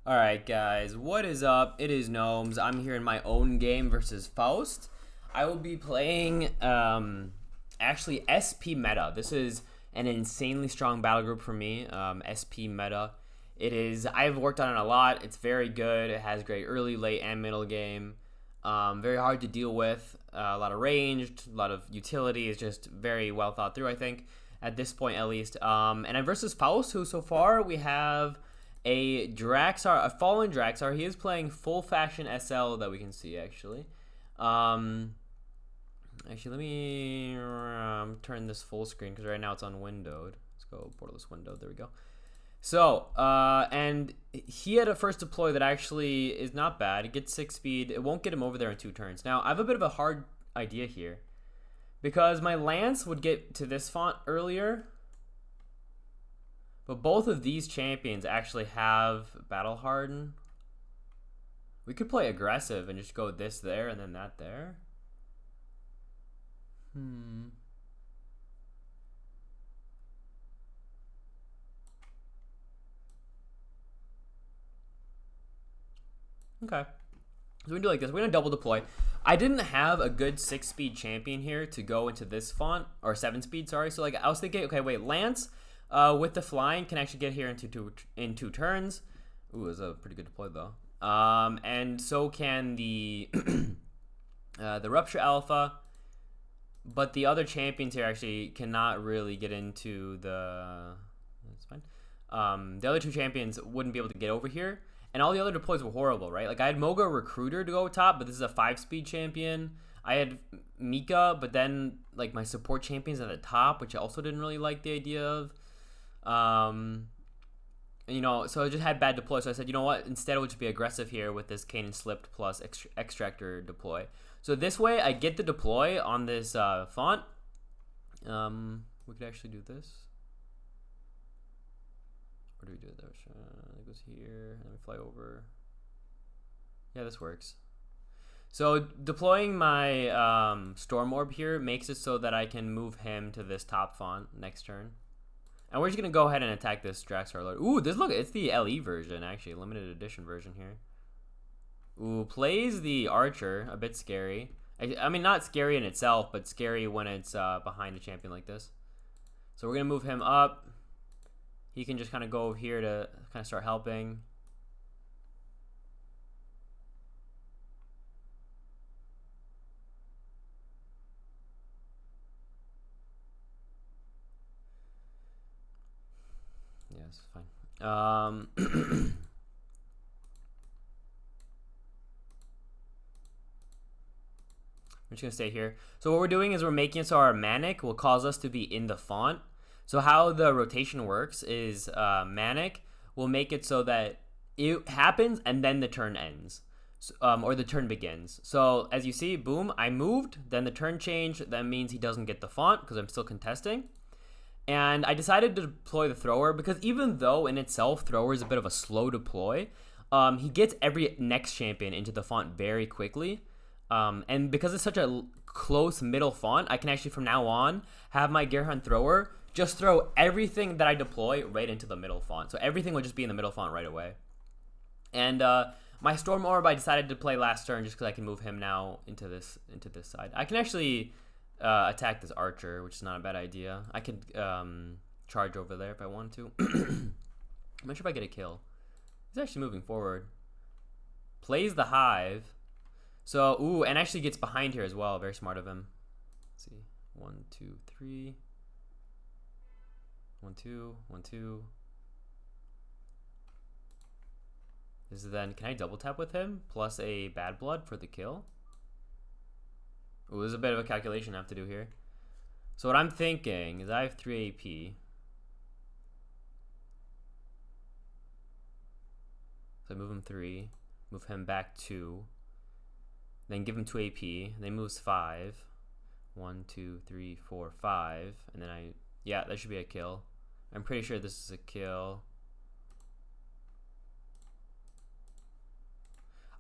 Alright guys, what is up? It is Gnomes. I'm here in my own game versus Faust. I will be playing actually SP meta. This is an insanely strong battle group for me. SP meta. I've worked on it a lot. It's very good. It has great early, late, and middle game. Very hard to deal with. A lot of ranged, a lot of utility. It's just very well thought through, I think, at this point at least. And I'm versus Faust, who so far we have a Draksar, a fallen Draksar. He is playing full fashion SL that we can see actually. Actually, let me turn this full screen because right now it's unwindowed. Let's go borderless window. There we go. So, and he had a first deploy that actually is not bad. He gets 6 speed. It won't get him over there in 2 turns. Now, I have a bit of a hard idea here because my Lance would get to this font earlier. But both of these champions actually have Battle Harden. We could play aggressive and just go this there and then that there. Okay. So we can do like this. We're going to double deploy. I didn't have a good 6-speed champion here to go into this font. Or 7-speed, sorry. So like I was thinking, okay, wait, Lance with the flying can actually get here in two turns. Ooh, it was a pretty good deploy though. And so can the the Rupture Alpha. But the other champions here actually cannot really get into the... That's fine. The other 2 champions wouldn't be able to get over here. And all the other deploys were horrible, right? Like I had Moga Recruiter to go top, but this is a 5-speed champion. I had Mika, but then like my support champions at the top, which I also didn't really like the idea of. You know, so I just had bad deploy. So I said, you know what? Instead, we'll just be aggressive here with this Cane and Slipped plus Extractor deploy. So this way, I get the deploy on this font. We could actually do this. Where do we do it? It goes here, and then we fly over. Yeah, this works. So deploying my Storm Orb here makes it so that I can move him to this top font next turn. And we're just going to go ahead and attack this Draksar Lord. Ooh, look, it's the LE version, actually. Limited edition version here. Ooh, plays the Archer. A bit scary. I mean, not scary in itself, but scary when it's behind a champion like this. So we're going to move him up. He can just kind of go over here to kind of start helping. Yes, fine. I'm just gonna stay here. So what we're doing is we're making it so our Manic will cause us to be in the font. So how the rotation works is Manic will make it so that it happens and then the turn ends. Or the turn begins. So as you see, boom, I moved, then the turn changed. That means he doesn't get the font because I'm still contesting. And I decided to deploy the Thrower because even though in itself Thrower is a bit of a slow deploy, he gets every next champion into the font very quickly. And because it's such a close middle font, I can actually from now on have my Gerhan Thrower just throw everything that I deploy right into the middle font. So everything will just be in the middle font right away. And my Storm Orb I decided to play last turn just because I can move him now into this side. I can actually attack this Archer, which is not a bad idea. I could charge over there if I wanted to. I'm not sure if I get a kill. He's actually moving forward. Plays the Hive. So, ooh, and actually gets behind here as well. Very smart of him. Let's see. 1, 2, 3. 1, 2, 1, 2. This is then, can I double tap with him? Plus a Bad Blood for the kill? Ooh, there's a bit of a calculation I have to do here. So what I'm thinking is I have 3 AP. So I move him 3. Move him back 2. Then give him 2 AP. Then he moves 5. 1, 2, 3, 4, 5. And then yeah, that should be a kill. I'm pretty sure this is a kill.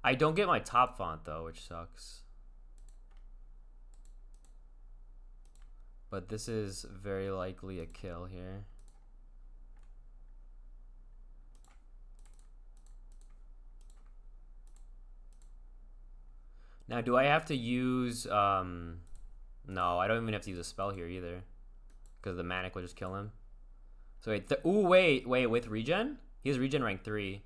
I don't get my top font though, which sucks. But this is very likely a kill here. Now, do I have to use... No, I don't even have to use a spell here either. Because the Manic will just kill him. So wait, ooh, wait, with regen? He has regen rank 3.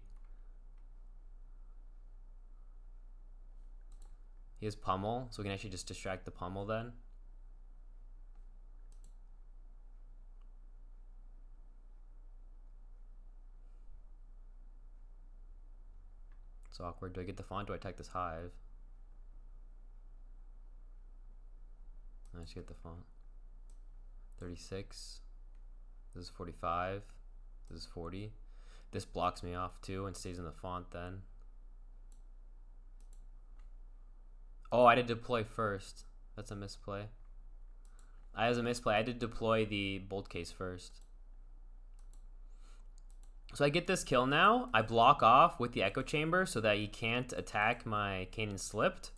He has Pummel, so we can actually just distract the Pummel then. It's awkward. Do I get the font? Do I attack this hive? I should get the font. 36. This is 45. This is 40. This blocks me off too and stays in the font then. Oh, I did deploy first. That's a misplay. As a misplay, I did deploy the bolt case first. So I get this kill now. I block off with the Echo Chamber so that he can't attack my Kanan Slipped.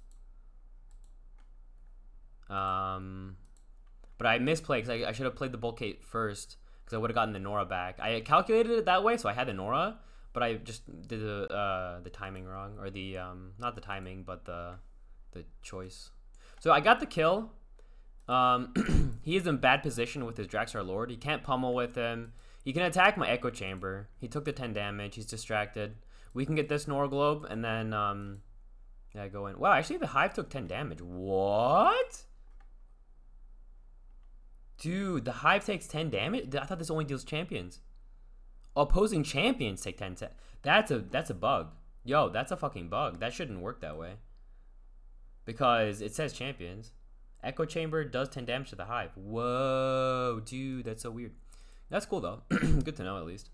But I misplay because I should have played the bolt case first because I would have gotten the Nora back. I calculated it that way, so I had the Nora, but I just did the timing wrong, or the not the timing, but the choice. So I got the kill. He is in bad position with his Draksar Lord. He can't pummel with him. He can attack my Echo Chamber. He took the 10 damage. He's distracted. We can get this Nora Globe and then yeah, go in. Wow, actually the Hive took 10 damage. What? Dude, the Hive takes 10 damage? I thought this only deals champions. Opposing champions take 10. That's a bug. Yo, that's a fucking bug. That shouldn't work that way. Because it says champions. Echo Chamber does 10 damage to the Hive. Whoa, dude, that's so weird. That's cool though. Good to know at least.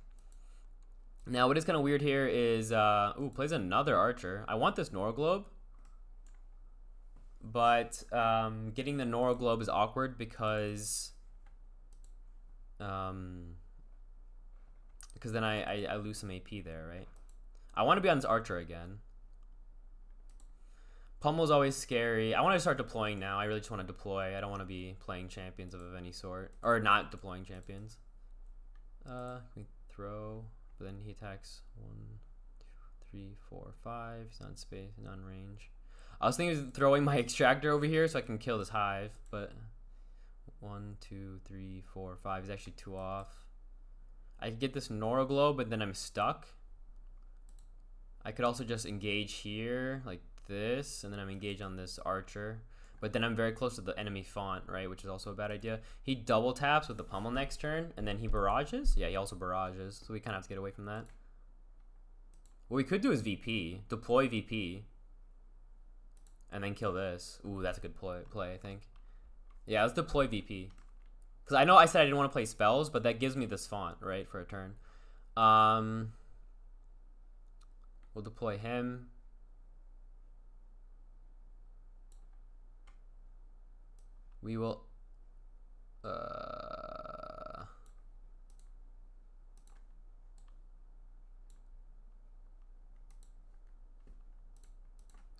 Now, what is kind of weird here is, ooh, plays another Archer. I want this Nora Globe. But getting the Nora Globe is awkward because then I lose some AP there, right? I want to be on this Archer again. Pummel's always scary. I want to start deploying now. I really just want to deploy. I don't want to be playing champions of any sort. Or not deploying champions. We throw, but then he attacks 1, 2, 3, 4, 5. He's not in space, not in range. I was thinking of throwing my extractor over here so I can kill this Hive, but 1, 2, 3, 4, 5. He's actually 2 off. I could get this Nora Globe, but then I'm stuck. I could also just engage here, like this, and then I'm engaged on this Archer. But then I'm very close to the enemy font, right? Which is also a bad idea. He double taps with the Pummel next turn, and then he barrages. Yeah, he also barrages, so we kind of have to get away from that. What we could do is VP, deploy VP, and then kill this. Ooh, that's a good play, I think. Yeah, let's deploy VP. Because I know I said I didn't want to play spells, but that gives me this font, right, for a turn. We'll deploy him. We will... Kind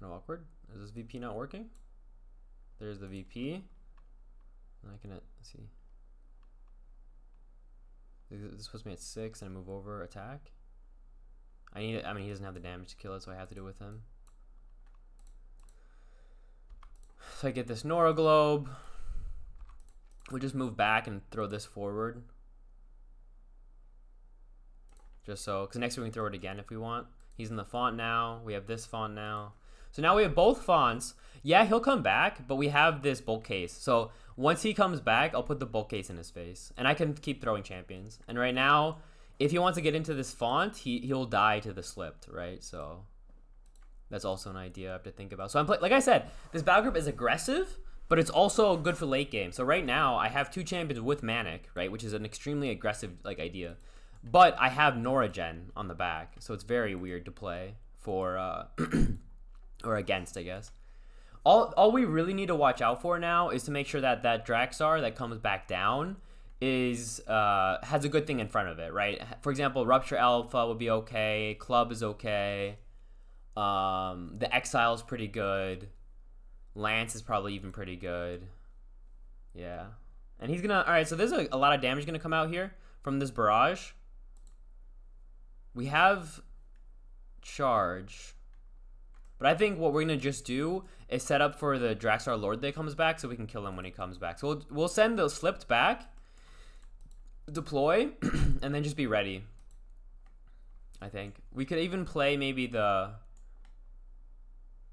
of awkward. Is this VP not working? There's the VP. I can see. This puts me at 6 and I move over, attack. I mean, he doesn't have the damage to kill it, so I have to do it with him. So I get this Nora Globe. We'll just move back and throw this forward. Just so, because next we can throw it again if we want. He's in the font now. We have this font now. So now we have both fonts. Yeah, he'll come back, but we have this bulk case. So once he comes back, I'll put the bulk case in his face. And I can keep throwing champions. And right now, if he wants to get into this font, he'll die to the slipped, right? So that's also an idea I have to think about. So I'm like I said, this battle group is aggressive, but it's also good for late game. So right now, I have 2 champions with Manic, right? Which is an extremely aggressive idea. But I have Noragen on the back, so it's very weird to play for... or against, I guess. All we really need to watch out for now is to make sure that that Draksar that comes back down is has a good thing in front of it, right? For example, Rupture Alpha would be okay. Club is okay. The Exile is pretty good. Lance is probably even pretty good. Yeah. And he's gonna... Alright, so there's a lot of damage gonna come out here from this barrage. We have charge. But I think what we're gonna just do is set up for the Draksar Lord that comes back, so we can kill him when he comes back. So we'll send the slipped back, deploy, and then just be ready. I think we could even play maybe the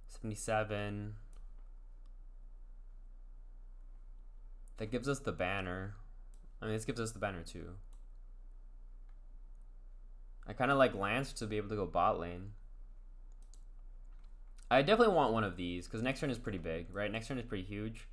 77. That gives us the banner. I mean, this gives us the banner too. I kind of like Lance to be able to go bot lane. I definitely want one of these because next turn is pretty big, right? Next turn is pretty huge.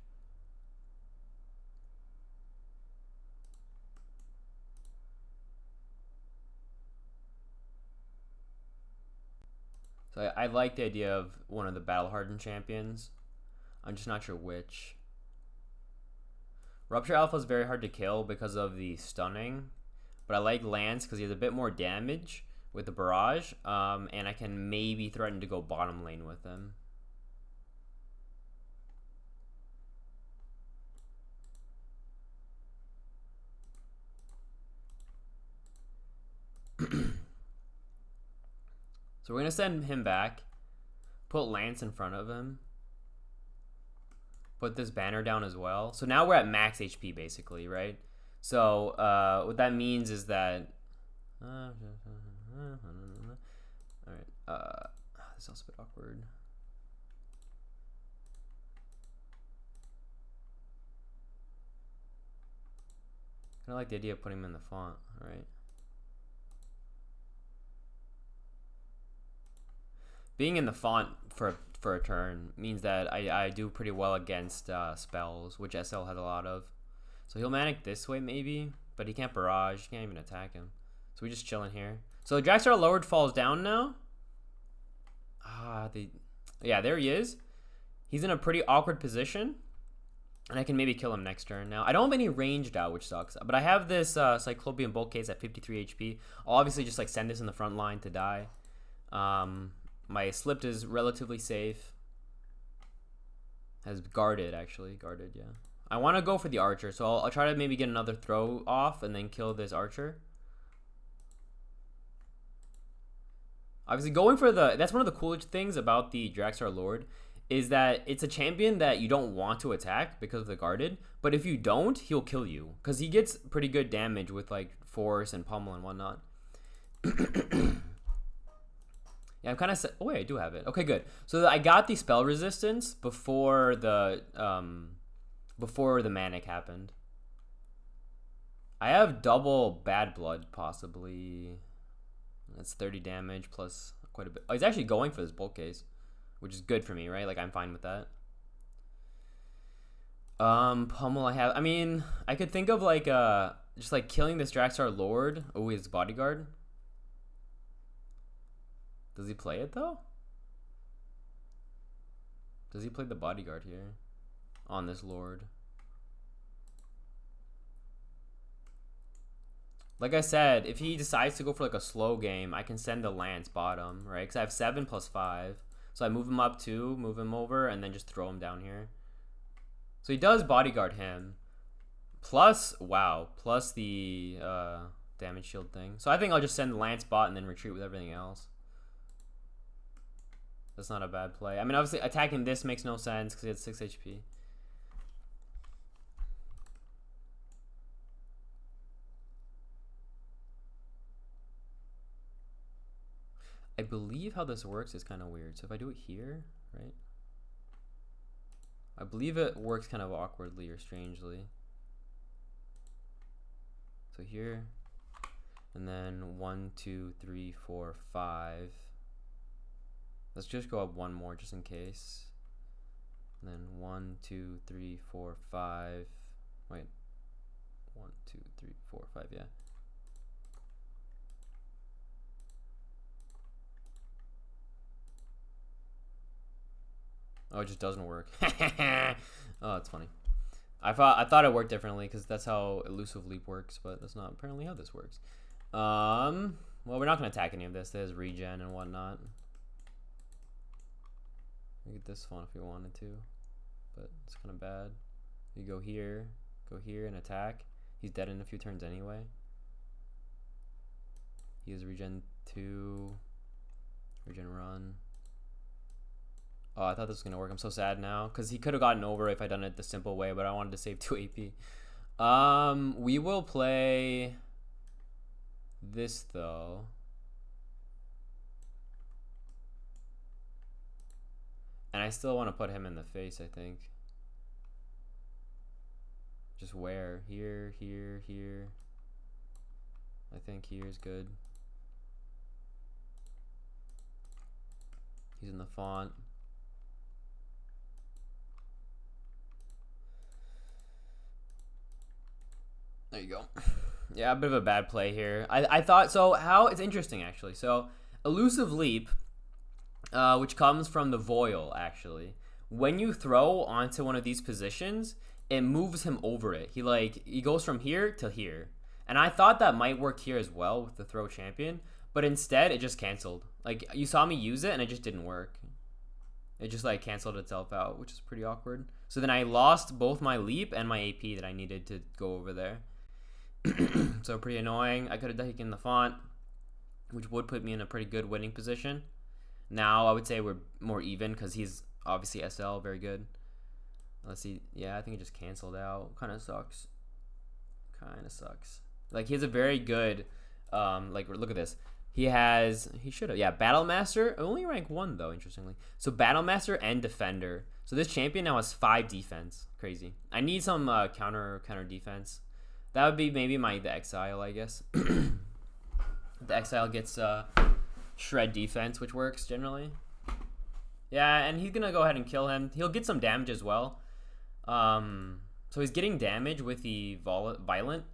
So I like the idea of one of the battle hardened champions. I'm just not sure which. Rupture Alpha is very hard to kill because of the stunning, but I like Lance because he has a bit more damage with the barrage, and I can maybe threaten to go bottom lane with him. So we're going to send him back, put Lance in front of him, put this banner down as well. So now we're at max HP basically, right? So what that means is that... Alright, this is also a bit awkward. Kind of like the idea of putting him in the font, right? Being in the font for a turn means that I do pretty well against spells, which SL has a lot of. So he'll manic this way maybe, but he can't barrage. He can't even attack him. So we just chilling here. So Draksar Lord falls down now. Yeah, there he is. He's in a pretty awkward position, and I can maybe kill him next turn. Now I don't have any ranged out, which sucks, but I have this Cyclopean Bolt Case at 53 HP. I'll obviously just like send this in the front line to die. My slipped is relatively safe. Has guarded, actually. Guarded, yeah. I want to go for the archer, so I'll try to maybe get another throw off and then kill this archer. Obviously, going for the... That's one of the coolest things about the Draksar Lord, is that it's a champion that you don't want to attack because of the guarded, but if you don't, he'll kill you. Because he gets pretty good damage with, like, force and pummel and whatnot. Yeah, I'm kind of... Oh, wait, I do have it. Okay, good. So I got the spell resistance before the manic happened. I have double bad blood, possibly. That's 30 damage plus quite a bit. Oh, he's actually going for this bulk case, which is good for me, right? Like, I'm fine with that. Pummel I have... I mean, I could think of, like, just, like, killing this Draksar Lord. Oh, his bodyguard. Does he play it though? Does he play the bodyguard here on this Lord? Like I said, if he decides to go for like a slow game, I can send the Lance bottom, right? Because I have 7 plus 5. So I move him up 2, move him over, and then just throw him down here. So he does bodyguard him. Plus, wow, plus the damage shield thing. So I think I'll just send Lance bot and then retreat with everything else. That's not a bad play. I mean, obviously, attacking this makes no sense because he has 6 HP. I believe how this works is kind of weird. So if I do it here, right? I believe it works kind of awkwardly or strangely. So here, and then 1, 2, 3, 4, 5. Let's just go up one more just in case. And then 1, 2, 3, 4, 5. Wait. 1, 2, 3, 4, 5, yeah. Oh, it just doesn't work. Oh, that's funny. I thought it worked differently because that's how elusive leap works, but that's not apparently how this works. Well, we're not gonna attack any of this. There's regen and whatnot. We get this one if we wanted to, but it's kind of bad. You go here, and attack. He's dead in a few turns anyway. He has regen 2, regen run. Oh, I thought this was gonna work. I'm so sad now because he could have gotten over if I done it the simple way, but I wanted to save 2 AP. We will play this though. And I still want to put him in the face, I think. Just where? Here, here, here. I think here's good. He's in the font. There you go. Yeah, a bit of a bad play here. I thought, so how, it's interesting actually. So, Elusive Leap, which comes from the Voil actually. When you throw onto one of these positions, it moves him over it. He goes from here to here. And I thought that might work here as well with the throw champion, but instead it just canceled. Like, you saw me use it and it just didn't work. It just like canceled itself out, which is pretty awkward. So then I lost both my leap and my AP that I needed to go over there. So pretty annoying. I could have taken the font, which would put me in a pretty good winning position. Now I would say we're more even because he's obviously SL, very good. Let's see. Yeah, I think it just canceled out. Kind of sucks. Kind of sucks. Like, he has a very good, like, look at this. He should have, yeah, Battle Master, only rank 1 though, interestingly. So Battle Master and Defender. So this champion now has 5 defense. Crazy. I need some counter defense. That would be maybe the Exile, I guess. The Exile gets shred defense, which works generally. Yeah, and he's gonna go ahead and kill him. He'll get some damage as well. So he's getting damage with the Violent,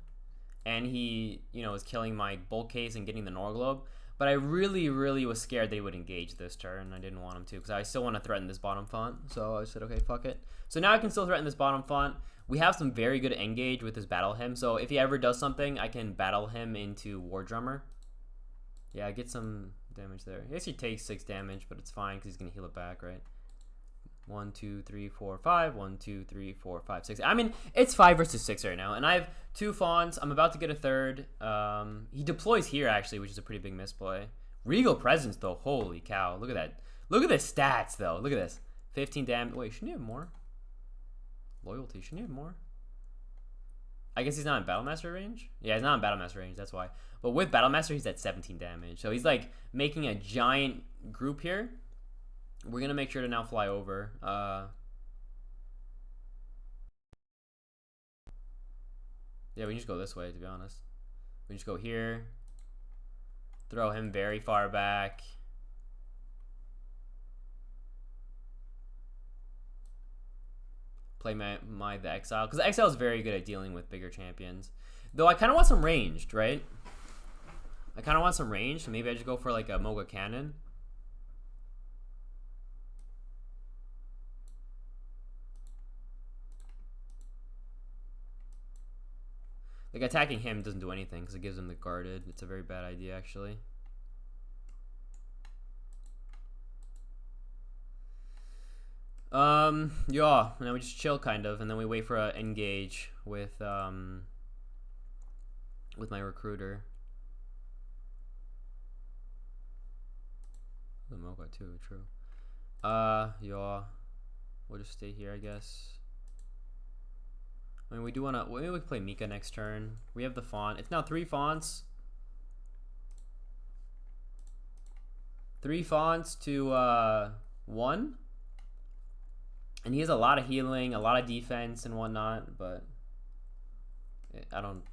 and he, is killing my Bulk Case and getting the Norglobe. But I really, really was scared that he would engage this turn. I didn't want him to, because I still want to threaten this bottom font. So I said, okay, fuck it. So now I can still threaten this bottom font. We have some very good engage with his Battle Hymn. So if he ever does something, I can Battle him into War Drummer. Yeah, get some damage there. I guess he takes 6 damage, but it's fine because he's going to heal it back, right? 1, 2, 3, 4, 5. 1, 2, 3, 4, 5, 6. I mean, it's 5 versus 6 right now. And I have 2 fonts. I'm about to get a third. He deploys here, actually, which is a pretty big misplay. Regal Presence, though. Holy cow. Look at that. Look at the stats, though. Look at this. 15 damage. Wait, shouldn't he have more? Loyalty. Shouldn't he have more? I guess he's not in Battlemaster range? Yeah, he's not in Battlemaster range. That's why. But with Battlemaster, he's at 17 damage. So he's, like, making a giant group here. We're going to make sure to now fly over. Yeah, we can just go this way, to be honest. We just go here. Throw him very far back. Play the Exile. Because the Exile is very good at dealing with bigger champions. Though I kind of want some ranged, right? I kind of want some ranged. So maybe I just go for like a Moga Cannon. Like, attacking him doesn't do anything because it gives him the guarded. It's a very bad idea, actually. Yeah, and then we just chill, kind of, and then we wait for a engage with my recruiter. The Mocha too, true. Yeah, we'll just stay here, I guess. I mean, we do want to, maybe we can play Mika next turn. We have the font. It's now 3 fonts. 3 fonts to 1. And he has a lot of healing, a lot of defense and whatnot, but I don't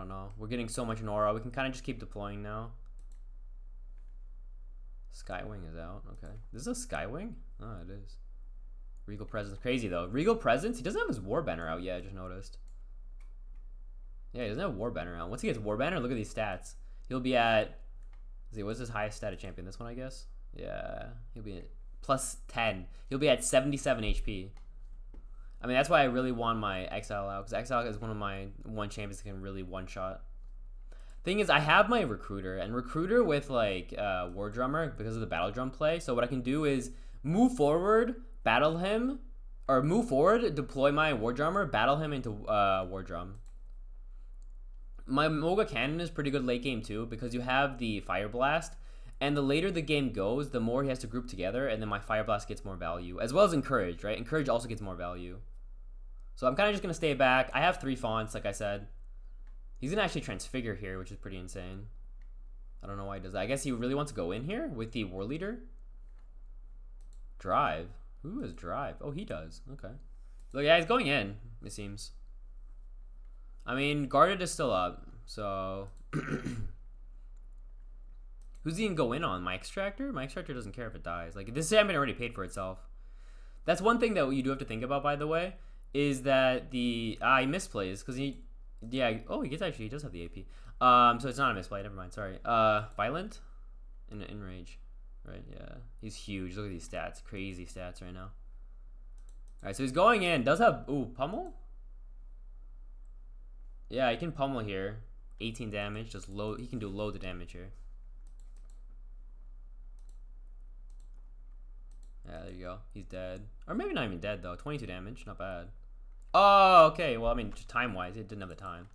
know. We're getting so much Nora. We can kind of just keep deploying now. Skywing is out. Okay. This is a Skywing? Oh, it is. Regal Presence. Crazy, though. Regal Presence? He doesn't have his Warbanner out yet, I just noticed. Yeah, he doesn't have Warbanner out. Once he gets Warbanner, look at these stats. He'll be at... Let's see, what's his highest stat champion? This one, I guess? Yeah. He'll be at plus 10. He'll be at 77 HP. I mean, that's why I really want my Exile out, because Exile is one of my champions that can really one-shot. Thing is, I have my Recruiter, and Recruiter with, like, War Drummer, because of the Battle Drum play, so what I can do is move forward, battle him, or move forward, deploy my War Drummer, battle him into War Drum. My Moga Cannon is pretty good late game, too, because you have the Fire Blast, And the later the game goes, the more he has to group together, and then my Fire Blast gets more value, as well as Encourage, right? Encourage also gets more value. So I'm kind of just going to stay back. I have 3 fonts, like I said. He's going to actually Transfigure here, which is pretty insane. I don't know why he does that. I guess he really wants to go in here with the War Leader. Drive. Who has Drive? Oh, he does. Okay. So yeah, he's going in, it seems. I mean, Guarded is still up, so... Who's he gonna go in on? My Extractor? My Extractor doesn't care if it dies. Like, this champion already paid for itself. That's one thing that you do have to think about, by the way, is that the... he misplays, because he... Yeah, oh, he does have the AP. So it's not a misplay, never mind, sorry. Violent? In Rage. Right, yeah. He's huge. Look at these stats. Crazy stats right now. Alright, so he's going in. Does have... Ooh, Pummel? Yeah, he can Pummel here. 18 damage. Just low. He can do loads of damage here. Yeah, there you go. He's dead. Or maybe not even dead, though. 22 damage. Not bad. Oh, okay. Well, I mean, time-wise, it didn't have the time.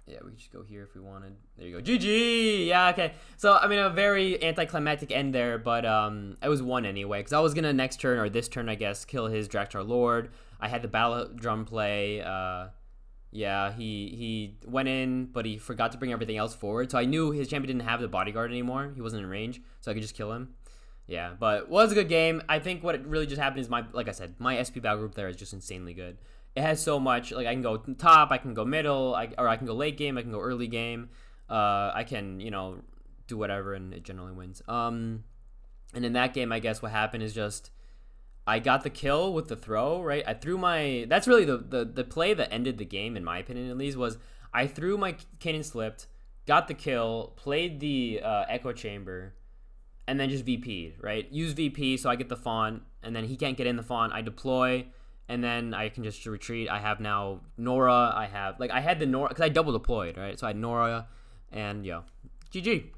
Yeah, we could just go here if we wanted. There you go. GG! Yeah, okay. So, I mean, a very anticlimactic end there, but it was 1 anyway. Because I was going to next turn, or this turn, I guess, kill his Draksar Lord. I had the Battle Drum play. Yeah, he went in, but he forgot to bring everything else forward. So I knew his champion didn't have the bodyguard anymore. He wasn't in range, so I could just kill him. Yeah, but it was a good game. I think what really just happened is like I said, my SP battle group there is just insanely good. It has so much, like I can go top, I can go middle, or I can go late game, I can go early game. I can, you know, do whatever, and it generally wins. And in that game, I guess what happened is just I got the kill with the throw, right? I threw my... That's really the play that ended the game, in my opinion at least, was I threw my Cannon Slipped, got the kill, played the Echo Chamber, and then just VP'd, right? Use VP so I get the font, and then he can't get in the font. I deploy, and then I can just retreat. I have now Nora. I had the Nora, because I double deployed, right? So I had Nora, and yo, GG.